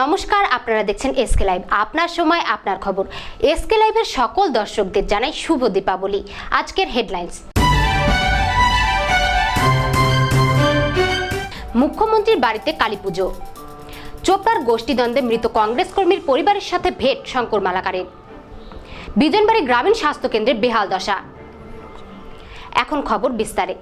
নমস্কার, আপনারা দেখছেন এসকে লাইভ। আপনার সময় আপনার খবর। এসকে লাইভের সকল দর্শকদের জানাই শুভ দীপাবলি। আজকের হেডলাইন্স। মুখ্যমন্ত্রীর বাড়িতে কালীপুজো। চোপড়ার গোষ্ঠীদ্বন্দ্বে মৃত কংগ্রেস কর্মীর পরিবারের সাথে ভেট শঙ্কর মালাকারের। বিজনবাড়ি গ্রামীণ স্বাস্থ্য কেন্দ্রে বেহাল দশা। এখন খবর বিস্তারে।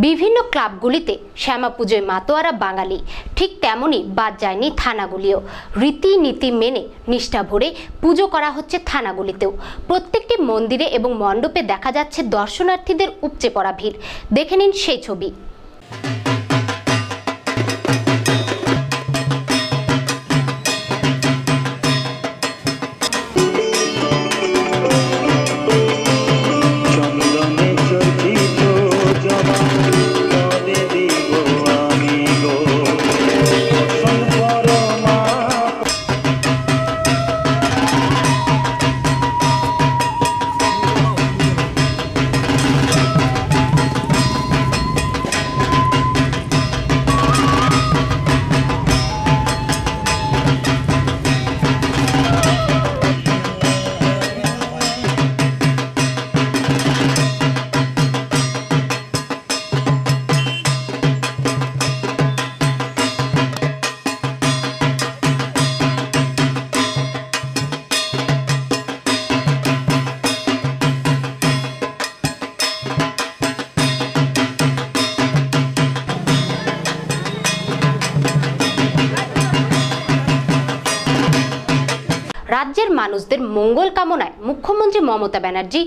বিভিন্ন ক্লাবগুলিতে শ্যামা পুজোয় মাতোয়ারা বাঙালি, ঠিক তেমনই বাদ যায়নি থানাগুলিও। রীতিনীতি মেনে নিষ্ঠা ভরে পুজো করা হচ্ছে থানাগুলিতেও। প্রত্যেকটি মন্দিরে এবং মণ্ডপে দেখা যাচ্ছে দর্শনার্থীদের উপচে পড়া ভিড়। দেখে নিন সেই ছবি। রাজ্যের মানুষদের মঙ্গল কামনায় মুখ্যমন্ত্রী মমতা ব্যানার্জি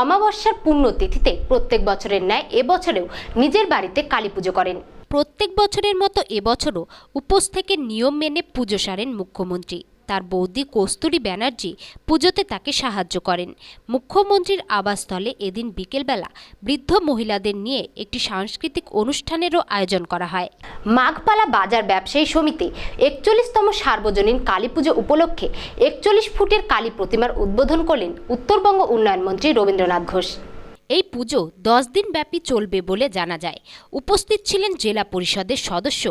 অমাবস্যার পুণ্যতিথিতে প্রত্যেক বছরের ন্যায় এবছরেও নিজের বাড়িতে কালীপুজো করেন। প্রত্যেক বছরের মতো এবছরও উপোস থেকে নিয়ম মেনে পুজো সারেন মুখ্যমন্ত্রী। তার বৌদি কস্তুরী ব্যানার্জি পুজোতে তাকে সাহায্য করেন। মুখ্যমন্ত্রীর আবাসস্থলে এদিন বিকেলবেলা বৃদ্ধ মহিলাদের নিয়ে একটি সাংস্কৃতিক অনুষ্ঠানেরও আয়োজন করা হয়। মাঘপালা বাজার ব্যবসায়ী সমিতি 41তম সার্বজনীন কালী পুজো উপলক্ষে 41 ফুটের কালী প্রতিমার উদ্বোধন করলেন উত্তরবঙ্গ উন্নয়ন মন্ত্রী রবীন্দ্রনাথ ঘোষ। এই পুজো 10 দিন ব্যাপী চলবে বলে জানা যায়। উপস্থিত ছিলেন জেলা পরিষদের সদস্য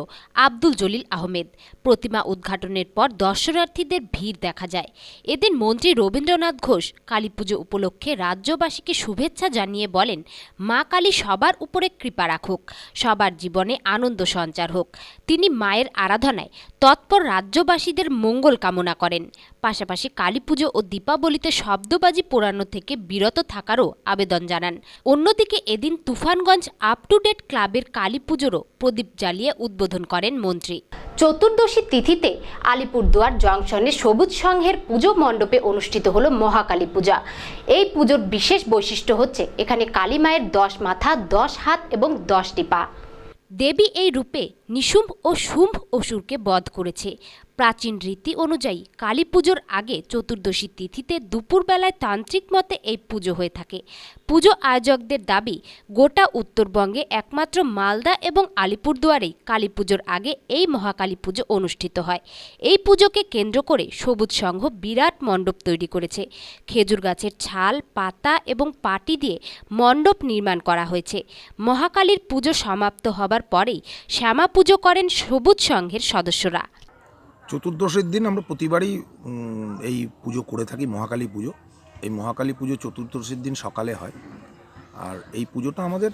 আব্দুল জলিল আহমেদ। প্রতিমা উদ্ঘাটনের পর দর্শনার্থীদের ভিড় দেখা যায়। এদিন মন্ত্রী রবীন্দ্রনাথ ঘোষ কালীপুজো উপলক্ষে রাজ্যবাসীকে শুভেচ্ছা জানিয়ে বলেন, মা কালী সবার উপরে কৃপা রাখুক, সবার জীবনে আনন্দ সঞ্চার হোক। তিনি মায়ের আরাধনায় তৎপর রাজ্যবাসীদের মঙ্গল কামনা করেন। পাশাপাশি কালীপুজো ও দীপাবলিতে শব্দবাজি পোড়ানো থেকে বিরত থাকারও আবেদন জানান। অন্যদিকে এদিন তুফানগঞ্জ আপ টু ডেট ক্লাবের কালীপুজোরও প্রদীপ জ্বালিয়ে উদ্বোধন করেন মন্ত্রী। চতুর্দশী তিথিতে আলিপুরদুয়ার জংশনে সবুজ সংঘের পুজো মণ্ডপে অনুষ্ঠিত হলো মহাকালী পূজা। এই পুজোর বিশেষ বৈশিষ্ট্য হচ্ছে এখানে কালী মায়ের 10 মাথা, 10 হাত এবং 10টি পা। দেবী এই রূপে নিশুম্ভ ও শুম্ভ অসুরকে বধ করেছে। প্রাচীন রীতি অনুযায়ী কালী পুজোর আগে চতুর্দশী তিথিতে দুপুরবেলায় তান্ত্রিক মতে এই পুজো হয়ে থাকে। পুজো আয়োজকদের দাবি, গোটা উত্তরবঙ্গে একমাত্র মালদা এবং আলিপুরদুয়ারেই কালী পুজোর আগে এই মহাকালী পুজো অনুষ্ঠিত হয়। এই পুজোকে কেন্দ্র করে সবুজ সংঘ বিরাট মণ্ডপ তৈরি করেছে। খেজুর গাছের ছাল, পাতা এবং পাটি দিয়ে মণ্ডপ নির্মাণ করা হয়েছে। মহাকালীর পুজো সমাপ্ত হবার পরেই শ্যামা পুজো করেন সবুজ সংঘের সদস্যরা। চতুর্দশীর দিন আমরা প্রতিবারই এই পুজো করে থাকি, মহাকালী পুজো। এই মহাকালী পুজো চতুর্দশীর দিন সকালে হয়। আর এই পুজোটা আমাদের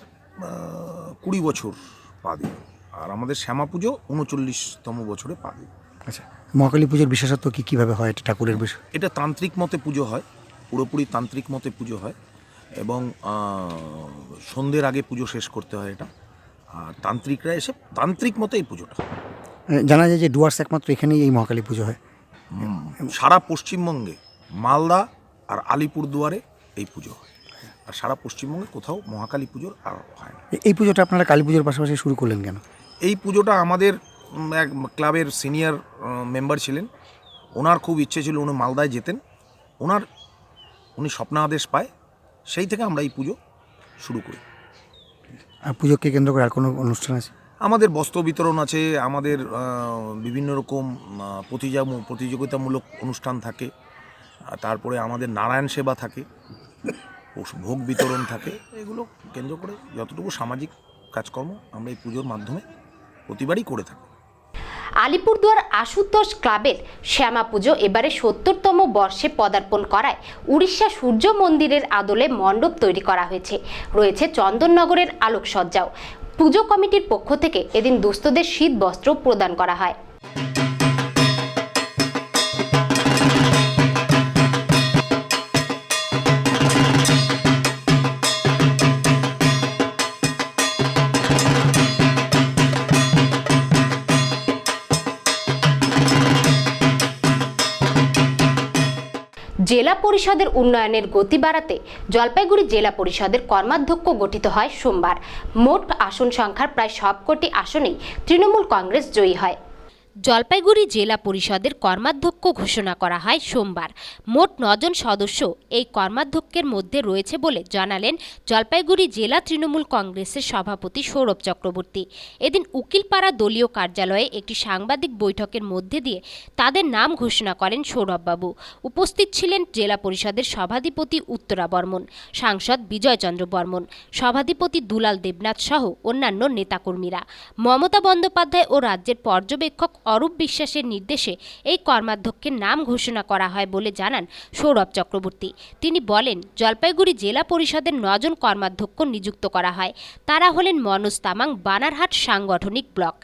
20 বছর পা দিল। আর আমাদের শ্যামা পুজো 39তম বছরে পা দিল। আচ্ছা, মহাকালী পুজোর বিশেষত্ব কীভাবে হয় এটা ঠাকুরের বিষয়? এটা তান্ত্রিক মতে পুজো হয়, পুরোপুরি তান্ত্রিক মতে পুজো হয় এবং সন্ধ্যের আগে পুজো শেষ করতে হয় এটা। আর তান্ত্রিকরা এসে তান্ত্রিক মতে এই পুজোটা। জানা যায় যে ডুয়ার্স একমাত্র এখানেই এই মহাকালী পুজো হয়। সারা পশ্চিমবঙ্গে মালদা আর আলিপুরদুয়ারে এই পুজো হয়, আর সারা পশ্চিমবঙ্গে কোথাও মহাকালী পুজোর আর হয় না। এই পুজোটা আপনারা কালী পুজোর পাশাপাশি শুরু করলেন কেন? এই পুজোটা আমাদের এক ক্লাবের সিনিয়র মেম্বার ছিলেন, ওনার খুব ইচ্ছে ছিল উনি মালদায় যেতেন। উনি স্বপ্নাদেশ পায়, সেই থেকে আমরা এই পুজো শুরু করি। আর পুজোকে কেন্দ্র করে আর কোনো অনুষ্ঠান আছে? আমাদের বস্ত্র বিতরণ আছে, আমাদের বিভিন্ন রকম প্রতিযোগিতামূলক অনুষ্ঠান থাকে, তারপরে আমাদের নারায়ণ সেবা থাকে, ভোগ বিতরণ থাকে। এগুলো কেন্দ্র করে যতটুকু সামাজিক কাজকর্ম আমরা এই পুজোর মাধ্যমে প্রতিবারই করে থাকি। আলিপুরদুয়ার আশুতোষ ক্লাবের শ্যামা পুজো এবারে ৭০তম বর্ষে পদার্পণ করায় উড়িষ্যা সূর্য মন্দিরের আদলে মণ্ডপ তৈরি করা হয়েছে। রয়েছে চন্দননগরের আলোকসজ্জাও। পুজো কমিটির পক্ষ থেকে এদিন দুস্থদের শীত বস্ত্র প্রদান করা হয়। জেলা পরিষদের উন্নয়নের গতি বাড়াতে জলপাইগুড়ি জেলা পরিষদের কর্মাধ্যক্ষ গঠিত হয় সোমবার। মোট আসন সংখ্যার প্রায় সবকটি আসনেই তৃণমূল কংগ্রেস জয়ী হয়। জলপাইগুড়ি জেলা পরিষদের কর্মাধ্যক্ষ ঘোষণা করা হয় সোমবার। মোট 9 জন সদস্য এই কর্মাধ্যক্ষের মধ্যে রয়েছে বলে জানালেন জলপাইগুড়ি জেলা তৃণমূল কংগ্রেসের সভাপতি সৌরভ চক্রবর্তী। এদিন উকিলপাড়া দলীয় কার্যালয়ে একটি সাংবাদিক বৈঠকের মধ্যে দিয়ে তাদের নাম ঘোষণা করেন সৌরভবাবু। উপস্থিত ছিলেন জেলা পরিষদের সভাধিপতি উত্তরা বর্মন, সাংসদ বিজয়চন্দ্র বর্মন, সভাধিপতি দুলাল দেবনাথ সহ অন্যান্য নেতাকর্মীরা। মমতা বন্দ্যোপাধ্যায় ও রাজ্যের পর্যবেক্ষক অরূপ বিশ্বাসের নির্দেশে এই কর্মাধ্যক্ষের নাম ঘোষণা করা হয় বলে জানান সৌরভ চক্রবর্তী। তিনি বলেন, জলপাইগুড়ি জেলা পরিষদের 9 জন কর্মাধ্যক্ষ নিযুক্ত করা হয়। তারা হলেন মনোজ তামাং, বানারহাট সাংগঠনিক ব্লক;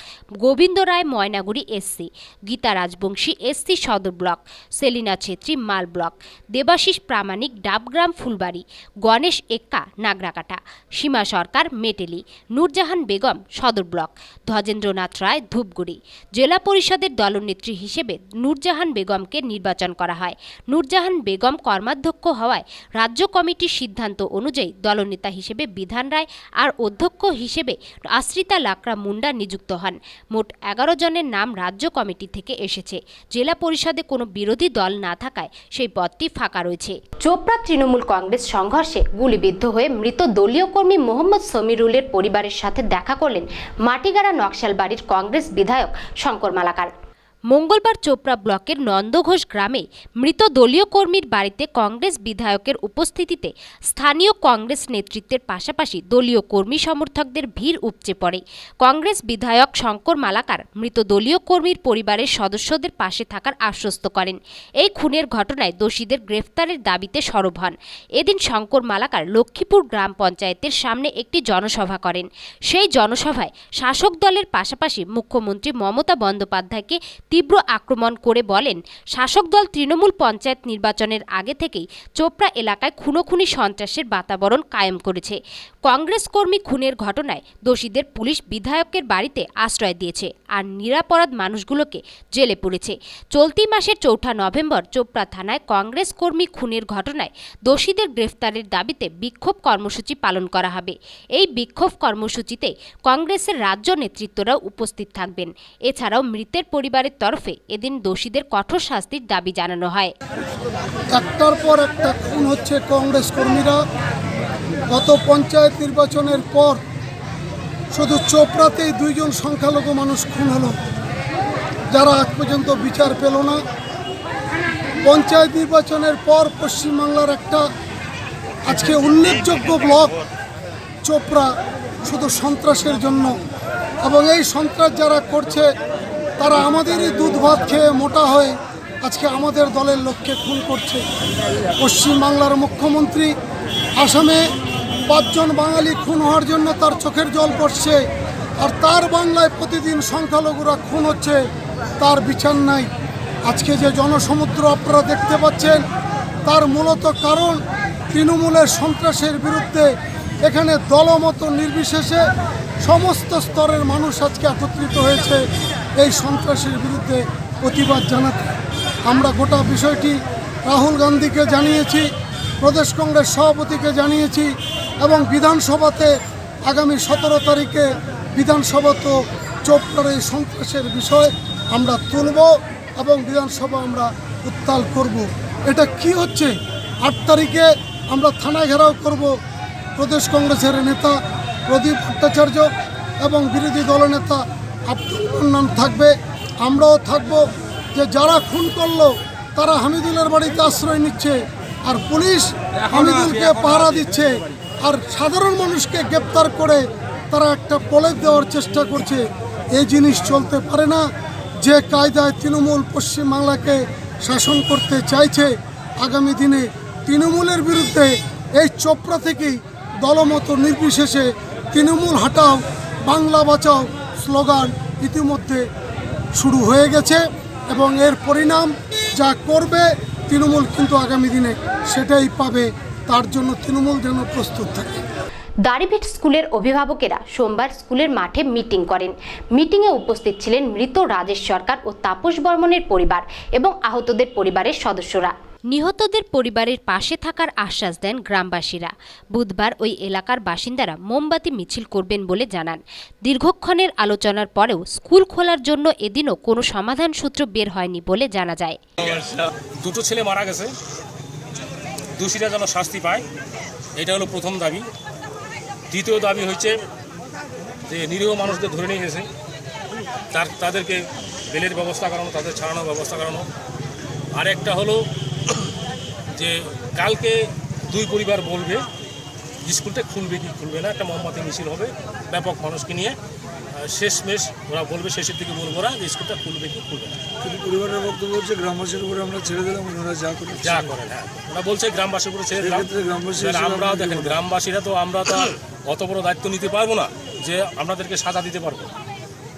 গোবিন্দ রায়, ময়নাগুড়ি এসসি; গীতা রাজবংশী, এসসি সদর ব্লক; সেলিনা ছেত্রী, মাল ব্লক; দেবাশিস প্রামাণিক, ডাবগ্রাম ফুলবাড়ি; গণেশ এক্কা, নাগরাকাটা; সীমা সরকার, মেটেলি; নূরজাহান বেগম, সদর ব্লক; ধ্বজেন্দ্রনাথ রায়, ধূপগুড়ি। জেলা পরিষদের দলনেত্রী হিসেবে নূরজাহান বেগমকে নির্বাচন করা হয়। নূরজাহান বেগম কর্মাধ্যক্ষ হওয়ায় রাজ্য কমিটির সিদ্ধান্ত অনুযায়ী দলনেতা হিসেবে বিধান রায় আর অধ্যক্ষ হিসেবে আশ্রিতা লাকড়া মুন্ডা নিযুক্ত হন। মোট 11 জনের নাম রাজ্য কমিটি থেকে এসেছে। জেলা পরিষদে কোনো বিরোধী দল না থাকায় সেই পদটি ফাঁকা রয়েছে। চোপড়া তৃণমূল কংগ্রেস সংঘর্ষে গুলিবিদ্ধ হয়ে মৃত দলীয় কর্মী মোহাম্মদ সমীরুলের পরিবারের সাথে দেখা করলেন মাটিগাড়া নকশালবাড়ির কংগ্রেস বিধায়ক শঙ্কর মালাকার। মঙ্গলবার চোপড়া ব্লকের নন্দঘোষ গ্রামে মৃত দলীয় কর্মীর বাড়িতে কংগ্রেস বিধায়কের উপস্থিতিতে স্থানীয় কংগ্রেস নেতৃত্বের পাশাপাশি দলীয় কর্মী সমর্থকদের ভিড় উপচে পড়ে। কংগ্রেস বিধায়ক শঙ্কর মালাকার মৃত দলীয় কর্মীর পরিবারের সদস্যদের পাশে থাকার আশ্বস্ত করেন। এই খুনের ঘটনায় দোষীদের গ্রেফতারের দাবিতে সরব হন। এদিন শঙ্কর মালাকার লক্ষ্মীপুর গ্রাম পঞ্চায়েতের সামনে একটি জনসভা করেন। সেই জনসভায় শাসক দলের পাশাপাশি মুখ্যমন্ত্রী মমতা বন্দ্যোপাধ্যায়কে তীব্র আক্রমণ করে বলেন, শাসক দল তৃণমূল পঞ্চায়েত নির্বাচনের আগে থেকেই চোপড়া এলাকায় খুনোখুনি সন্ত্রাসের বাতাবরণ কায়েম করেছে। কংগ্রেস কর্মী খুনের ঘটনায় দোষীদের পুলিশ বিধায়কের বাড়িতে আশ্রয় দিয়েছে আর নিরাপরাধ মানুষগুলোকে জেলে পুরেছে। চলতি মাসের 4 নভেম্বর চোপড়া থানায় কংগ্রেস কর্মী খুনের ঘটনায় দোষীদের গ্রেফতারের দাবিতে বিক্ষোভ কর্মসূচি পালন করা হবে। এই বিক্ষোভ কর্মসূচিতে কংগ্রেসের রাজ্য নেতৃত্বরাও উপস্থিত থাকবেন। এছাড়াও মৃতের পরিবারের তরফে এদিন দোষীদের কঠোর শাস্তির দাবি জানানো হয়। একটার পর একটা খুন হচ্ছে কংগ্রেস কর্মীরা। গত পঞ্চায়েত নির্বাচনের পর শুধু চোপড়াতেই 2 জন সংখ্যালঘু মানুষ খুন হলো, যারা আজ পর্যন্ত বিচার পেল না। পঞ্চায়েত নির্বাচনের পর পশ্চিমবাংলার একটা আজকে উল্লেখযোগ্য ব্লক চোপড়া শুধু সন্ত্রাসের জন্য, এবং এই সন্ত্রাস যারা করছে তারা আমাদেরই দুধ ভাত খেয়ে মোটা হয়ে আজকে আমাদের দলের লোককে খুন করছে। পশ্চিমবাংলার মুখ্যমন্ত্রী আসামে 5 জন বাঙালি খুন হওয়ার জন্য তার চোখের জল পড়ছে, আর তার বাংলায় প্রতিদিন সংখ্যালঘুরা খুন হচ্ছে, তার বিচার নাই। আজকে যে জনসমুদ্র আপনারা দেখতে পাচ্ছেন, তার মূলত কারণ তৃণমূলের সন্ত্রাসের বিরুদ্ধে এখানে দলমত নির্বিশেষে সমস্ত স্তরের মানুষ আজকে একত্রিত হয়েছে এই সন্ত্রাসের বিরুদ্ধে প্রতিবাদ জানাতে। আমরা গোটা বিষয়টি রাহুল গান্ধীকে জানিয়েছি, প্রদেশ কংগ্রেস সভাপতিকে জানিয়েছি, এবং বিধানসভাতে আগামী 17 তারিখে বিধানসভাতে চোপড়ার এই সন্ত্রাসের বিষয় আমরা তুলব এবং বিধানসভা আমরা উত্তাল করব। এটা কি হচ্ছে? 8 তারিখে আমরা থানা ঘেরাও করব। প্রদেশ কংগ্রেসের নেতা প্রদীপ ভট্টাচার্য এবং বিরোধী দলনেতা আব্দুল মান্নান থাকবে, আমরাও থাকব। যে যারা খুন করলো তারা হামিদুলের বাড়িতে আশ্রয় নিচ্ছে, আর পুলিশ হামিদুলকে পাহারা দিচ্ছে, আর সাধারণ মানুষকে গ্রেপ্তার করে তারা একটা প্রলেপ দেওয়ার চেষ্টা করছে। এই জিনিস চলতে পারে না। যে কায়দায় তৃণমূল পশ্চিমবাংলাকে শাসন করতে চাইছে, আগামী দিনে তৃণমূলের বিরুদ্ধে এই চোপড়া থেকেই দলমত নির্বিশেষে তৃণমূল হাটাও বাংলা বাঁচাও স্লোগান ইতিমধ্যে শুরু হয়ে গেছে এবং এর পরিণাম যা করবে তৃণমূল কিন্তু আগামী দিনে সেটাই পাবে। তার জন্য তৃণমূল যেন প্রস্তুত থাকে। দাড়িভিট স্কুলের অভিভাবকেরা সোমবার স্কুলের মাঠে মিটিং করেন। মিটিংয়ে উপস্থিত ছিলেন মৃত রাজেশ সরকার ও তাপস বর্মনের পরিবার এবং আহতদের পরিবারের সদস্যরা। নিহতদের পরিবারের পাশে থাকার আশ্বাস দেন গ্রামবাসীরা। বুধবার ওই এলাকার বাসিন্দারা মোমবাতি মিছিল করবেন বলে জানান। দীর্ঘক্ষণের আলোচনার পরেও স্কুল খোলার জন্য এদিনও কোনো সমাধান সূত্র বের হয়নি বলে জানা যায়। দুটো ছেলে মারা গেছে, দোষীরা যেন শাস্তি পায়, এটা হলো প্রথম দাবি। দ্বিতীয় দাবি হচ্ছে যে নিরীহ মানুষদের ধরে নিয়ে গেছে, তাদেরকে বেলের ব্যবস্থা করানো, তাদের ছাড়ানোর ব্যবস্থা করানো। আরেকটা হলো যে কালকে দুই পরিবার বলবে স্কুলটা খুলবে কি খুলবে না, একটা মোমবাতি মিছিল হবে ব্যাপক মানুষকে নিয়ে। শেষমেশ ওরা বলবে, শেষের দিকে বলবো ওরা যে স্কুলটা খুলবে কি খুলবে না। কিন্তু পরিবারের বক্তব্য হচ্ছে গ্রামবাসীর উপরে আমরা ছেড়ে দিলাম, ওনারা যা করেন। হ্যাঁ, ওরা বলছে গ্রামবাসীর উপরে ছেড়ে দিলাম। আমরাও দেখেন গ্রামবাসীরা তো আমরা তো অত বড় দায়িত্ব নিতে পারবো না যে আপনাদেরকে সাজা দিতে পারবো,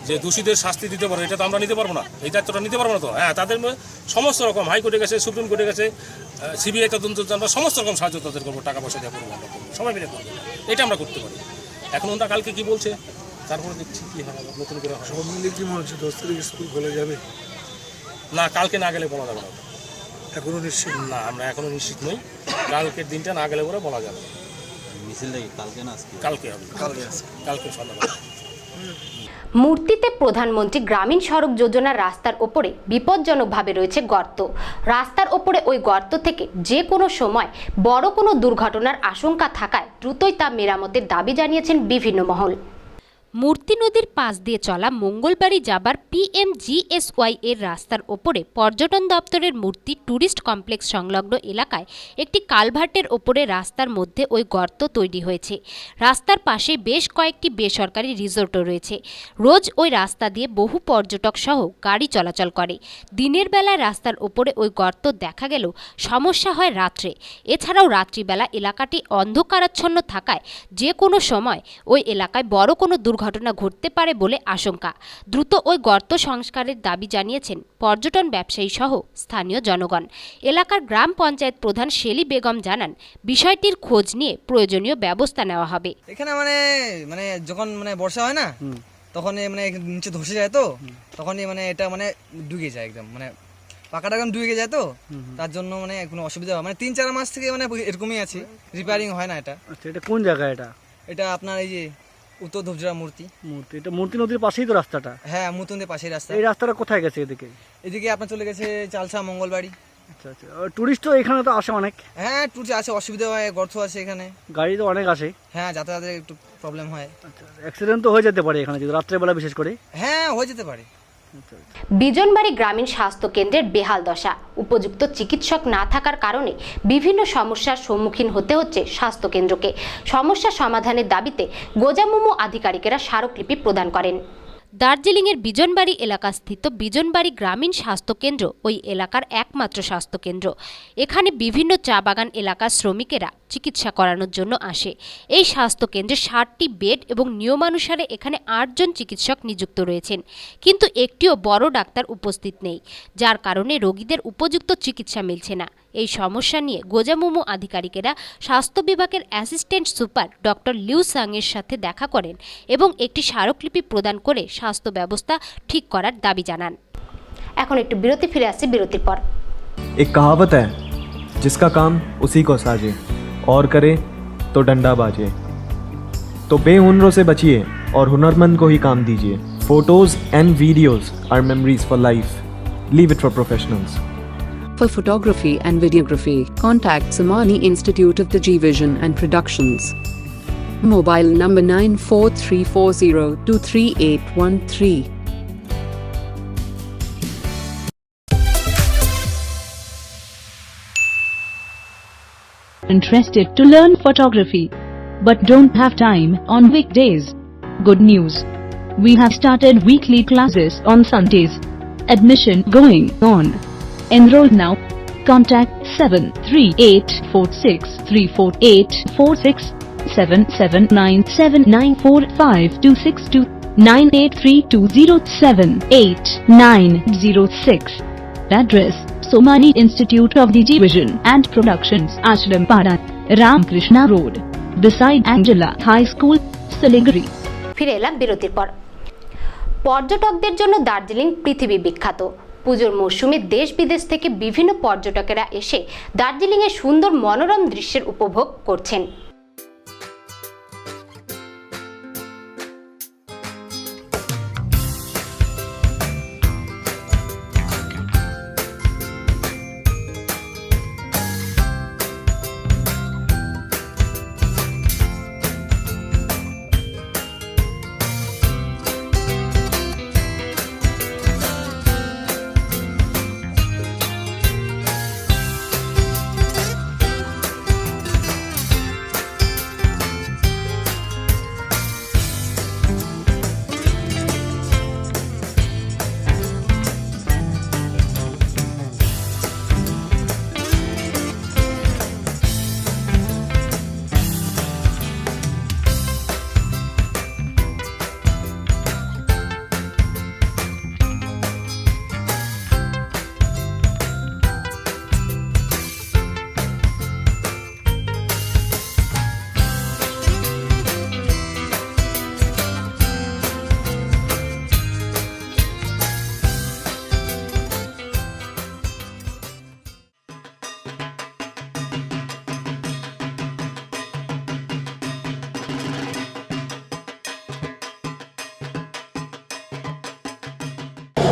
যে দোষীদের শাস্তি দিতে পারবো, এটা তো আমরা নিতে পারবো না, এই দায়িত্বটা নিতে পারবো না। তো হ্যাঁ, তাদের সমস্ত রকম হাইকোর্টে গেছে, সুপ্রিম কোর্টে গেছে, সিবিআই তদন্ত আমরা সমস্ত রকম সাহায্য তাদের করবো, টাকা পয়সা দিয়ে করবো, আমরা করবো, সবাই মিলে করবো, এটা আমরা করতে পারি। এখন ওরা কালকে কি বলছে তারপরে দেখছি কি হয়, নতুন করে সব মিলে কি মনে হচ্ছে 10 তারিখ স্কুল খোলা যাবে? না, কালকে না গেলে বলা যাবে না, এখনো নিশ্চিত না, আমরা এখনো নিশ্চিত নই। কালকের দিনটা না গেলে পরে বলা যাবে। কালকে হবে, কালকে সন্ধ্যাবেলা। মূর্তিতে প্রধানমন্ত্রী গ্রামীণ সড়ক যোজনার রাস্তার ওপরে বিপজ্জনকভাবে রয়েছে গর্ত। রাস্তার ওপরে ওই গর্ত থেকে যে কোনো সময় বড় কোনো দুর্ঘটনার আশঙ্কা থাকায় দ্রুতই তা মেরামতের দাবি জানিয়েছেন বিভিন্ন মহল। মূর্তি নদীর পাশ দিয়ে চলা মঙ্গলবাড়ি যাবার PMGSY এর রাস্তার ওপরে পর্যটন দপ্তরের মূর্তি ট্যুরিস্ট কমপ্লেক্স সংলগ্ন এলাকায় একটি কালভার্টের ওপরে রাস্তার মধ্যে ওই গর্ত তৈরি হয়েছে। রাস্তার পাশে বেশ কয়েকটি বেসরকারি রিসোর্টও রয়েছে। রোজ ওই রাস্তা দিয়ে বহু পর্যটক সহ গাড়ি চলাচল করে। দিনের বেলায় রাস্তার ওপরে ওই গর্ত দেখা গেলেও সমস্যা হয় রাত্রে। এছাড়াও রাত্রিবেলা এলাকাটি অন্ধকারাচ্ছন্ন থাকায় যে কোনো সময় ওই এলাকায় বড় কোনো দুর্ঘটনা ঘটতে পারে বলে আশঙ্কা। দ্রুত ওই গর্ত সংস্কারের দাবি জানিয়েছেন পর্যটন ব্যবসায়ী সহ স্থানীয় জনগণ। এলাকার গ্রাম পঞ্চায়েত প্রধান শেলি বেগম জানান, বিষয়টির খোঁজ নিয়ে প্রয়োজনীয় ব্যবস্থা নেওয়া হবে। এখানে মানে যখন বর্ষা হয় না, তখন নিচে ধসে যায়, তো তখন এটা ডুবে যায় একদম, পাকাটা একদম ডুবে যায়, তো তার জন্য কোনো অসুবিধা হয় 3-4 মাস থেকে এরকমই আছে, রিপেয়ারিং হয় না। এটা এটা কোন জায়গা? এটা আপনার এই যে উত্তর ধুবজরা মূর্তি, এটা মূর্তি নদীর পাশেই তো রাস্তাটা? হ্যাঁ, মূর্তি নদীর পাশেই রাস্তা। এই রাস্তাটা কোথায় গেছে? এদিকে আপনার চলে গেছে চালসা মঙ্গলবাড়ি। আচ্ছা আচ্ছা, টুরিস্ট তো এখানে তো আসে অনেক? হ্যাঁ, টুরিস্ট আসে, অসুবিধা হয়, গর্ত আছে এখানে, গাড়ি তো অনেক আসে। হ্যাঁ, যাতায়াতের একটু প্রবলেম হয়। আচ্ছা, অ্যাক্সিডেন্ট তো হয়ে যেতে পারে এখানে যদি রাত্রেবেলা বিশেষ করে? হ্যাঁ, হয়ে যেতে পারে। বিজনবাড়ি গ্রামীণ স্বাস্থ্য কেন্দ্রের বেহাল দশা। উপযুক্ত চিকিৎসক না থাকার কারণে বিভিন্ন সমস্যার সম্মুখীন হতে হচ্ছে স্বাস্থ্য কেন্দ্রকে। সমস্যা সমাধানের দাবিতে গোজামুমু আধিকারিকেরা স্মারকলিপি প্রদান করেন। দার্জিলিংয়ের বিজনবাড়ি এলাকাস্থিত বিজনবাড়ি গ্রামীণ স্বাস্থ্যকেন্দ্র ওই এলাকার একমাত্র স্বাস্থ্যকেন্দ্র। এখানে বিভিন্ন চা বাগান এলাকার শ্রমিকেরা চিকিৎসা করানোর জন্য আসে। এই স্বাস্থ্যকেন্দ্রে 60টি বেড এবং নিয়মানুসারে এখানে 8 জন চিকিৎসক নিযুক্ত রয়েছেন, কিন্তু একটিও বড় ডাক্তার উপস্থিত নেই, যার কারণে রোগীদের উপযুক্ত চিকিৎসা মিলছে না। এই সমস্যা নিয়ে গোজামুমু আধিকারিকেরা স্বাস্থ্য বিভাগের অ্যাসিস্ট্যান্ট সুপার ডক্টর লিউ সাংয়ের সাথে দেখা করেন এবং একটি স্মারকলিপি প্রদান করে স্বাস্থ্য ব্যবস্থা ঠিক করার দাবি জানান। এখন একটু বিরতি, ফিরে আসছে বিরতির পর। एक कहावत है, जिसका काम उसी को साजे और करे तो डंडा बाजे। तो बेहुनरों से बचिए और हुनरमंद को ही काम दीजिए। Photos and videos are memories for life. Leave it for professionals. For photography and videography, contact Samani Institute of the G-Vision and Productions. Mobile number 9434023813. Interested to learn photography but don't have time on weekdays? Good news! We have started weekly classes on Sundays. Admission going on. Enroll now. Contact 7384634846 7797945262 98320789006. Address: Somani Institute of the Division and Productions, Ashrampara, Ramkrishna Road, beside Angela High School, Siliguri. ফিরে এলাম বিরতির পর। পর্যটকদের জন্য দার্জিলিং পৃথিবী বিখ্যাত। পুজোর মৌসুমে দেশ বিদেশ থেকে বিভিন্ন পর্যটকেরা এসে দার্জিলিংয়ের সুন্দর মনোরম দৃশ্যের উপভোগ করছেন।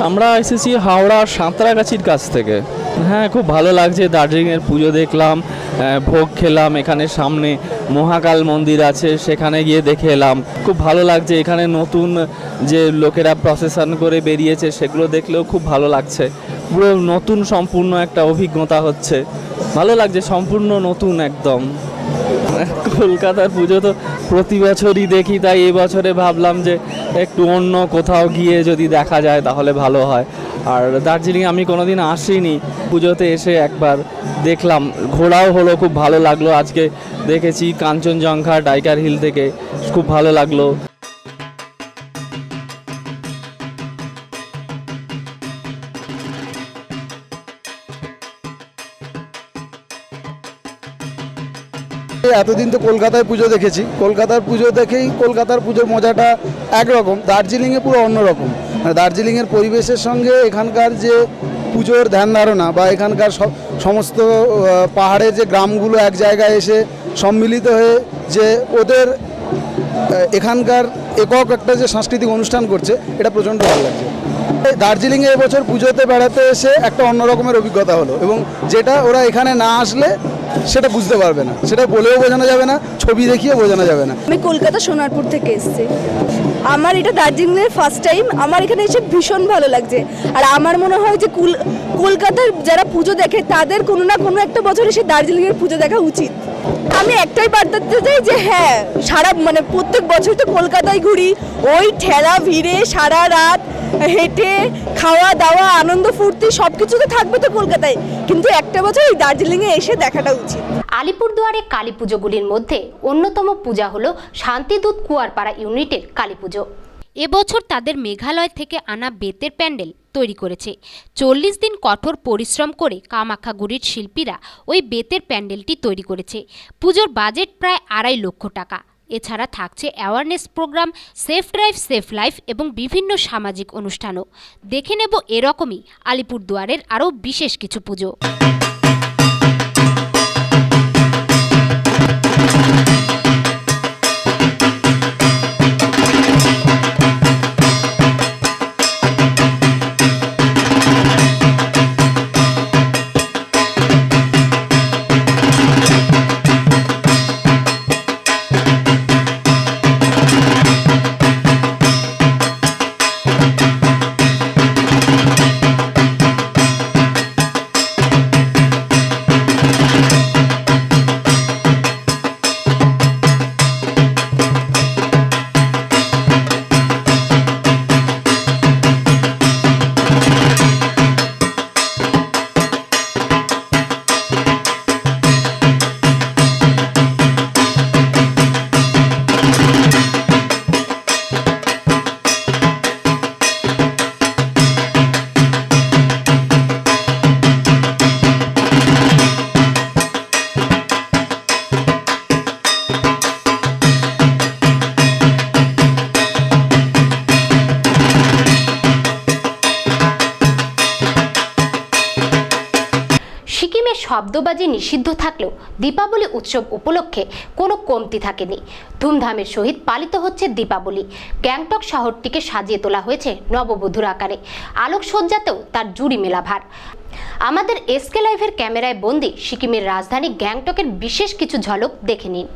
আমরা এসেছি হাওড়া সাঁতরাগাছির কাছ থেকে। হ্যাঁ, খুব ভালো লাগছে। দার্জিলিংয়ের পুজো দেখলাম, ভোগ খেলাম, এখানে সামনে মহাকাল মন্দির আছে, সেখানে গিয়ে দেখে এলাম। খুব ভালো লাগছে। এখানে নতুন যে লোকেরা প্রসেশন করে বেরিয়েছে সেগুলো দেখলেও খুব ভালো লাগছে। পুরো নতুন সম্পূর্ণ একটা অভিজ্ঞতা হচ্ছে, ভালো লাগছে, সম্পূর্ণ নতুন একদম। কলকাতার পুজো তো প্রতি বছরই দেখি, তাই এবছরে ভাবলাম যে একটু অন্য কোথাও গিয়ে যদি দেখা যায় তাহলে ভালো হয়। আর দার্জিলিং আমি কোনোদিন আসিনি, পুজোতে এসে একবার দেখলাম, ঘোরাও হলো, খুব ভালো লাগলো। আজকে দেখেছি কাঞ্চনজঙ্ঘা টাইগার হিল থেকে, খুব ভালো লাগলো। এতদিন তো কলকাতায় পুজো দেখেছি, কলকাতার পুজোর মজাটা একরকম, দার্জিলিংয়ে পুরো অন্যরকম। মানে দার্জিলিংয়ের পরিবেশের সঙ্গে এখানকার যে পুজোর ধ্যান ধারণা বা এখানকার সমস্ত পাহাড়ের যে গ্রামগুলো এক জায়গায় এসে সম্মিলিত হয়ে যে ওদের এখানকার একক একটা যে সাংস্কৃতিক অনুষ্ঠান করছে, এটা প্রচণ্ড ভালো লাগছে। দার্জিলিংয়ে এবছর পুজোতে বেড়াতে এসে একটা অন্য রকমের অভিজ্ঞতা হলো, এবং যেটা ওরা এখানে না আসলে সেটা বুঝতে পারবে না, সেটা বলেও বোঝানো যাবে না, ছবি দেখিয়ে বোঝানো যাবে না। আমি কলকাতা সোনারপুর থেকে এসেছি। আমার এটা দার্জিলিংয়ের ফার্স্ট টাইম। আমার এখানে এসে ভীষণ ভালো লাগছে। আর আমার মনে হয় যে কলকাতার যারা পুজো দেখে তাদের কোনো না কোনো একটা বছর এসে দার্জিলিংয়ের পুজো দেখা উচিত। আমি একটাই বার্তা দিতে চাই যে হ্যাঁ, প্রত্যেক বছর তো কলকাতায় ঘুরি, ওই ঠেলা ভিড়ে সারা রাত হেঁটে খাওয়া দাওয়া আনন্দ ফুর্তি সব কিছু তো থাকবে তো কলকাতায়, কিন্তু একটা বছর এই দার্জিলিংয়ে এসে দেখাটা উচিত। আলিপুরদুয়ারে কালী পুজোগুলির মধ্যে অন্যতম পূজা হলো শান্তিদূত কুয়ারপাড়া ইউনিটের কালী পুজো। এবছর তাদের মেঘালয় থেকে আনা বেতের প্যান্ডেল তৈরি করেছে। 40 দিন কঠোর পরিশ্রম করে কামাখ্যাগুড়ির শিল্পীরা ওই বেতের প্যান্ডেলটি তৈরি করেছে। পুজোর বাজেট প্রায় 2.5 লক্ষ টাকা। এছাড়া থাকছে awareness program, safe drive safe life এবং বিভিন্ন সামাজিক অনুষ্ঠানও। দেখে নেব এরকমই আলিপুরদুয়ারের আরও বিশেষ কিছু পুজো। শব্দবাজি নিষিদ্ধ থাকলেও দীপাবলি উৎসব উপলক্ষে কোনো কমতি থাকেনি। ধুমধামের সহিত পালিত হচ্ছে দীপাবলি। গ্যাংটক শহরটিকে সাজিয়ে তোলা হয়েছে নববধূর আকারে। আলোকসজ্জাতেও তার জুড়ি মেলা ভার। আমাদের এসকে লাইভের ক্যামেরায় বন্দী সিকিমের রাজধানী গ্যাংটকের বিশেষ কিছু ঝলক দেখে নিন।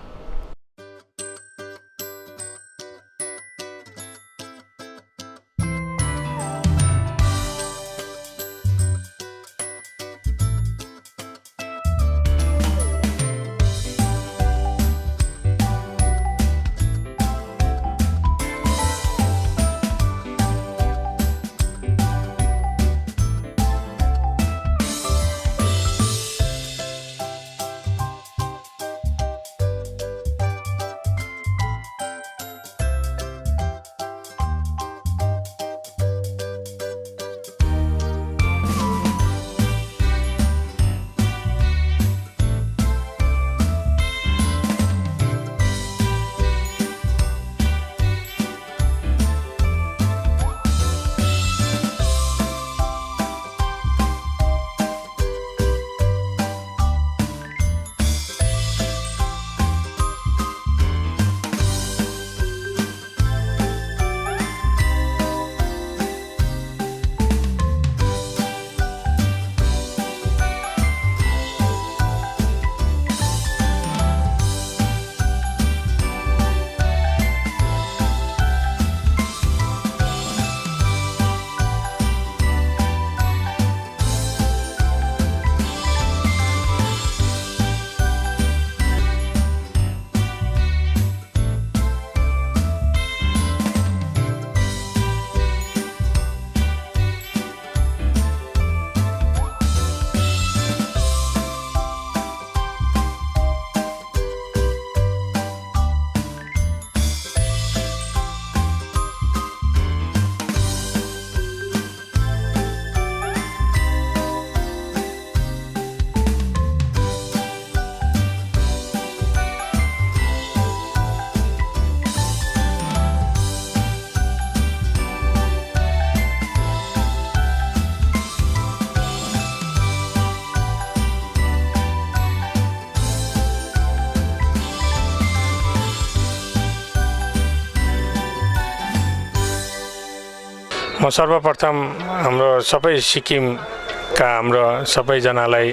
म सर्वप्रथम हाम्रो सबै सिक्किमका हाम्रो सबैजनालाई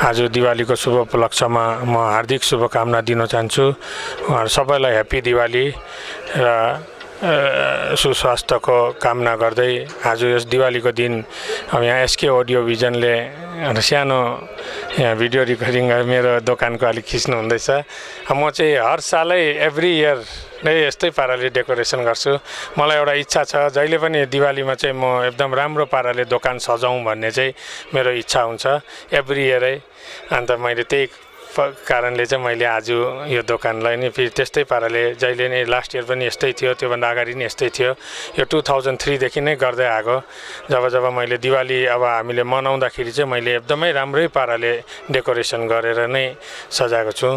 आज दिवालीको शुभ उपलक्ष्यमा म हार्दिक शुभकामना दिन चाहन्छु। उहाँहरू सबैलाई ह्याप्पी दिवाली र सुस्वास्थ्यको कामना गर्दै आज यस दिवालीको दिन अब यहाँ एसके अडियो भिजनले सानो यहाँ भिडियो रेकर्डिङ मेरो दोकानको अलिक खिच्नु हुँदैछ। म चाहिँ हर सालै एभ्री इयर नै यस्तै पाराले डेकोरेसन गर्छु। मलाई एउटा इच्छा छ जहिले पनि दिवालीमा चाहिँ म एकदम राम्रो पाराले दोकान सजाउँ भन्ने चाहिँ मेरो इच्छा हुन्छ एभ्री इयरै। अन्त मैले त्यही कारणले चाहिँ मैले आज यो दोकानलाई नि फेरि त्यस्तै पाराले जहिले नै लास्ट इयर पनि यस्तै थियो, त्योभन्दा अगाडि नि यस्तै थियो। यो 2003 देखि नै गर्दै आएको। जब मैले दिवाली अब हामीले मनाउँदाखेरि चाहिँ मैले एकदमै राम्रै पाराले डेकोरेसन गरेर नै सजाएको छु।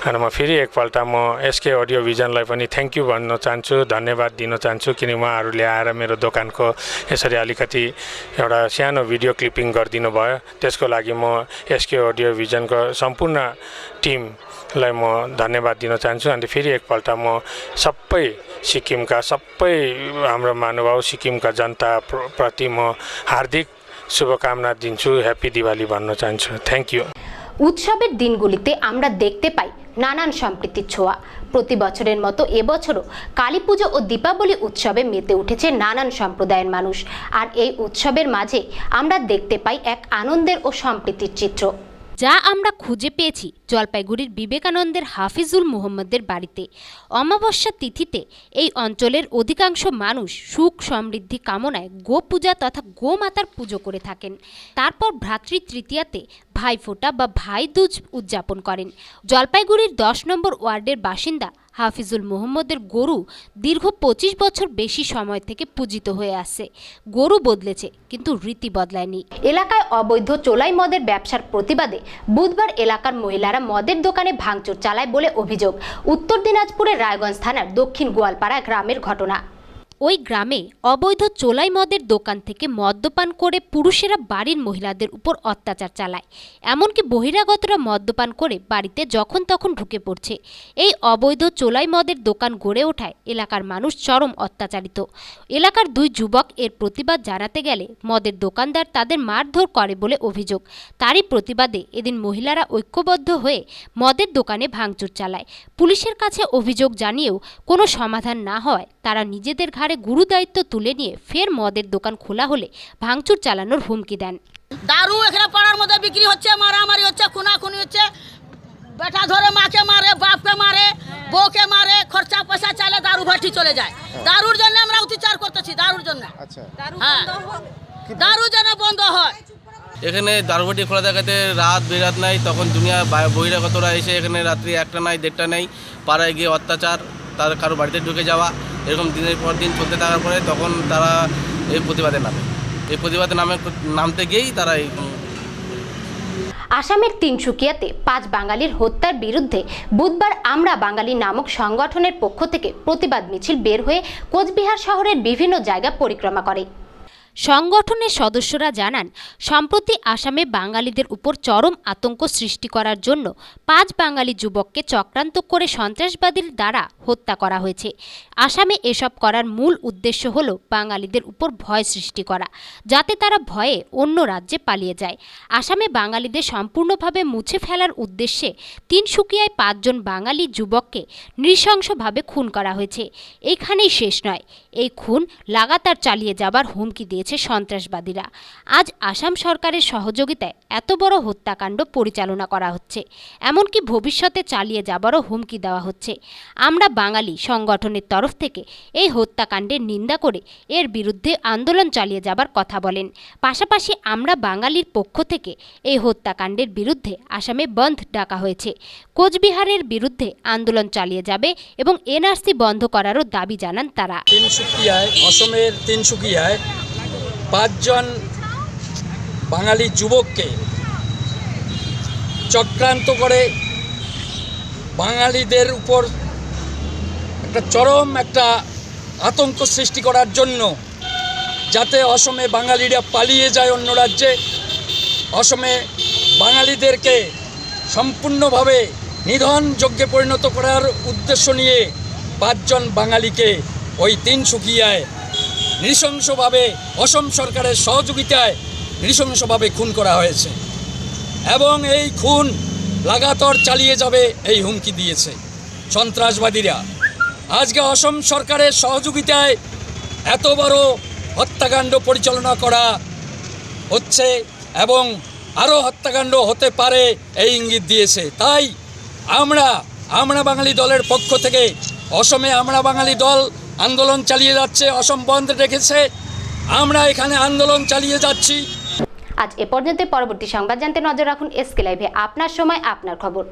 अनि म फेरि एकपल्ट म एसके अडियो भिजनलाई पनि थ्याङ्क यू भन्न चाहन्छु, धन्यवाद दिन चाहन्छु, किन उहाँहरूले आएर मेरो दोकानको यसरी अलिकति एउटा सानो भिडियो क्लिपिङ गरिदिनु भयो। त्यसको लागि म एसके अडियो भिजनको सम्पूर्ण टिमलाई म धन्यवाद दिन चाहन्छु। अनि फेरि एकपल्ट म सबै सिक्किमका सबै हाम्रो महानुभाव सिक्किमका जनता प्रति म हार्दिक शुभकामना दिन्छु, ह्याप्पी दिवाली भन्न चाहन्छु। Thank you. উৎসবের দিনগুলিতে আমরা দেখতে পাই নানান সম্প্রীতির ছোঁয়া। প্রতি বছরের মতো এবছরও কালী পুজো ও দীপাবলি উৎসবে মেতে উঠেছে নানান সম্প্রদায়ের মানুষ। আর এই উৎসবের মাঝে আমরা দেখতে পাই এক আনন্দের ও সম্প্রীতির চিত্র, যা আমরা খুঁজে পেয়েছি জলপাইগুড়ির বিবেকানন্দের হাফিজুল মুহম্মদের বাড়িতে। অমাবস্যা তিথিতে এই অঞ্চলের অধিকাংশ মানুষ সুখ সমৃদ্ধি কামনায় গো পূজা তথা গোমাতার পুজো করে থাকেন। তারপর ভ্রাতৃতৃতীয়াতে ভাইফোঁটা বা ভাইদুজ উদযাপন করেন। জলপাইগুড়ির 10 নম্বর ওয়ার্ডের বাসিন্দা হাফিজুল মুহম্মদের গরু দীর্ঘ 25 বছর বেশি সময় থেকে পূজিত হয়ে আসছে। গরু বদলেছে কিন্তু রীতি বদলায়নি। এলাকায় অবৈধ চোলাই মদের ব্যবসার প্রতিবাদে বুধবার এলাকার মহিলারা মদের দোকানে ভাঙচুর চালায় বলে অভিযোগ। উত্তর দিনাজপুরের রায়গঞ্জ থানার দক্ষিণ গোয়ালপাড়া গ্রামের ঘটনা। ওই গ্রামে অবৈধ চোলাই মদের দোকান থেকে মদ্যপান করে পুরুষেরা বাড়ির মহিলাদের উপর অত্যাচার চালায়। এমনকি বহিরাগতরা মদ্যপান করে বাড়িতে যখন তখন ঢুকে পড়ছে। এই অবৈধ চোলাই মদের দোকান গড়ে ওঠায় এলাকার মানুষ চরম অত্যাচারিত। এলাকার দুই যুবক এর প্রতিবাদ জানাতে গেলে মদের দোকানদার তাদের মারধর করে বলে অভিযোগ। তারই প্রতিবাদে এদিন মহিলারা ঐক্যবদ্ধ হয়ে মদের দোকানে ভাঙচুর চালায়। পুলিশের কাছে অভিযোগ জানিয়েও কোনো সমাধান না হওয়ায় তারা নিজেদের ঘাড়ে গুরু দায়িত্ব তুলে নিয়ে ফের মদের দোকান খোলা হলে ভাঙচুর চালানোর হুমকি দেন। দারু এখানে পাড়ার মধ্যে বিক্রি হচ্ছে, মারামারি হচ্ছে, খুনাখুনি হচ্ছে, বেটা ধরে মাকে মারে, বাপকে মারে, বউকে মারে, খরচা পয়সা চালে দারু ভাটি চলে যায়। দারুর জন্য আমরা অত্যাচার করতেছি, দারুর জন্য। হ্যাঁ, দারু যেন বন্ধ হয়। এখানে দারুবাটি খোলা দেখাতে রাত বেরাত নাই, তখন দুনিয়া বহিরাগতরা এসে এখানে রাত্রি 1টা নাই 1:30টা নাই পাড়ায় গিয়ে অত্যাচার, তার কারো বাড়িতে ঢুকে যাওয়া, এরকম দিনের পর দিন চলতে থাকার পরে তখন তারা এই প্রতিবাদে নামতে গিয়েই তারা এই আসামের তিনসুকিয়াতে 5 বাঙালির হত্যার বিরুদ্ধে বুধবার আমরা বাঙালি নামক সংগঠনের পক্ষ থেকে প্রতিবাদ মিছিল বের হয়ে কোচবিহার শহরের বিভিন্ন জায়গা পরিক্রমা করে। সংগঠনের সদস্যরা জানান, সম্প্রতি আসামে বাঙালিদের উপর চরম আতঙ্ক সৃষ্টি করার জন্য 5 বাঙালি যুবককে চক্রান্ত করে সন্ত্রাসবাদীর দ্বারা হত্যা করা হয়েছে। আসামে এসব করার মূল উদ্দেশ্য হল বাঙালিদের উপর ভয় সৃষ্টি করা, যাতে তারা ভয়ে অন্য রাজ্যে পালিয়ে যায়। আসামে বাঙালিদের সম্পূর্ণভাবে মুছে ফেলার উদ্দেশ্যে তিনসুকিয়ায় 5 জন বাঙালি যুবককে নৃশংসভাবে খুন করা হয়েছে। এইখানেই শেষ নয়, এই খুন লাগাতার চালিয়ে যাবার হুমকি দিয়েছে সন্ত্রাসবাদীরা। আজ আসাম সরকারের সহযোগিতায় এত বড় হত্যাকাণ্ড পরিচালনা করা হচ্ছে, এমনকি ভবিষ্যতে চালিয়ে যাবারও হুমকি দেওয়া হচ্ছে। আমরা বাঙালি সংগঠনের তরফ থেকে এই হত্যাকাণ্ডের নিন্দা করে এর বিরুদ্ধে আন্দোলন চালিয়ে যাবার কথা বলেন। পাশাপাশি আমরা বাঙালির পক্ষ থেকে এই হত্যাকাণ্ডের বিরুদ্ধে আসামে বন্ধ ডাকা হয়েছে। কোচবিহারের বিরুদ্ধে আন্দোলন চালিয়ে যাবে এবং এনআরসি বন্ধ করারও দাবি জানান তারা। অসমের তিনসুকিয়ায় 5 জন বাঙালি যুবককে চক্রান্ত করে বাঙালিদের উপর চরম একটা আতঙ্ক সৃষ্টি করার জন্য, যাতে অসমে বাঙালিরা পালিয়ে যায় অন্য রাজ্যে, অসমে বাঙালিদেরকে সম্পূর্ণভাবে নিধন যজ্ঞে পরিণত করার উদ্দেশ্য নিয়ে 5 জন বাঙালিকে ওই তিনসুকিয়ায় নৃশংসভাবে অসম সরকারের সহযোগিতায় নৃশংসভাবে খুন করা হয়েছে এবং এই খুন লাগাতার চালিয়ে যাবে এই হুমকি দিয়েছে সন্ত্রাসবাদীরা। আজকে অসম সরকারের সহযোগিতায় এত বড় হত্যাকাণ্ড পরিচালনা করা হচ্ছে এবং আরও হত্যাকাণ্ড হতে পারে এই ইঙ্গিত দিয়েছে। তাই আমরা বাঙালি দলের পক্ষ থেকে অসমে আমরা বাঙালি দল আন্দোলন চালিয়ে যাচ্ছে, অসম বন্ধ রেখেছে, আমরা এখানে আন্দোলন চালিয়ে যাচ্ছি। আজ এ পর্যন্ত। পরবর্তী সংবাদ জানতে নজর রাখুন এসকে লাইভে। আপনার সময় আপনার খবর।